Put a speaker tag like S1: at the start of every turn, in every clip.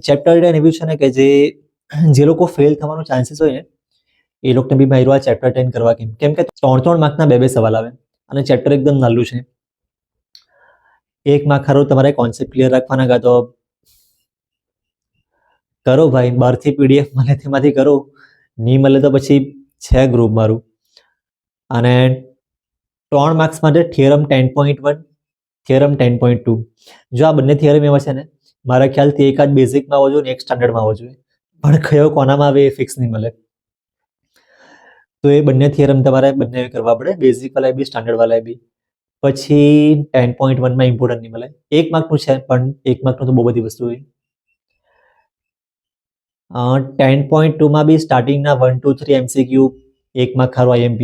S1: Chapter 10 એવું છે ને કે જે લોકો ફેલ થવાનો ચાન્સીસ હોય ને એ લોકોને બી માર્યું આ ચેપ્ટર 10 કરવા કેમ કે 3 માર્કના બે સવાલ આવે અને ચેપ્ટર એકદમ નાનું છે. 1 માર્ક ખારું તમારે કોન્સેપ્ટ ક્લિયર રાખવાના, કાં તો કરો ભાઈ, બહારથી પીડીએફ મળે તેમાંથી કરો, નહીં મળે તો પછી છે ગ્રુપ મારું. અને 3 માર્ક્સ માટે થિયરમ 10.1, થિયરમ 10.2. જો આ બંને થિયરમ એવા છે ને મારા ખ્યાલથી એક જ બેઝિકમાં આવવો જોઈએ ને એક સ્ટાન્ડર્ડમાં આવવો જોઈએ, પણ કયો કોનામાં આવે એ ફિક્સ નહીં મળે. તો એ બંને થિયરમ તમારે બંને કરવા પડે, બેઝિક વાળા બી સ્ટાન્ડર્ડ વાળા બી. પછી 10.1માં ઇમ્પોર્ટન્ટ નહીં મળે, 1 માર્કનું છે પણ 1 માર્કનું તો બહુ બધી વસ્તુ હોય. 10.2માં બી સ્ટાર્ટિંગના 1, 2, 3 MCQ, 1 માર્ક ખારું IMP.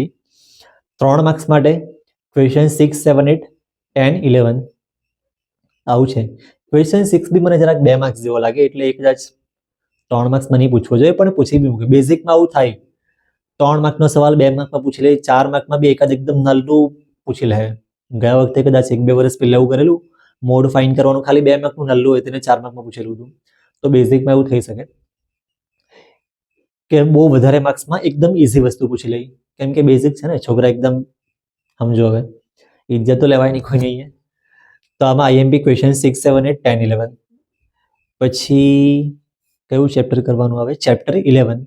S1: 3 માર્ક્સ માટે ક્વેશ્ચન 6, 7, 8, 10, 11 આવું છે. ક્વેશ્ચન 6 બી મને જરાક 2 માર્ક્સ જેવો લાગે, એટલે એ કદાચ 3 માર્ક્સમાં નહીં પૂછવો જોઈએ, પણ પૂછી બી મૂકે. બેઝિકમાં આવું થાય, 3 માર્કનો સવાલ 2 માર્કમાં પૂછી લે, 4 માર્કમાં બી એકાદ એકદમ નાનું પૂછી લે. ગયા વખતે કદાચ 1-2 વર્ષ પહેલા એવું કરેલું, મોડ ફાઇન કરવાનું ખાલી 2 માર્કનું નાનું હોય તેને 4 માર્કમાં પૂછેલું હતું. તો બેઝિકમાં એવું થઈ શકે કે બહુ વધારે માર્ક્સમાં એકદમ ઇઝી વસ્તુ પૂછી લઈ, કેમ કે બેઝિક છે ને છોકરા એકદમ સમજો. હવે ઇજ્જત તો લેવાય નહીં કોઈ નહીં. તો આમાં IMP ક્વેશ્ચન 6, 7, 8, 10, 11. પછી કયું ચેપ્ટર કરવાનું આવે? ચેપ્ટર 11.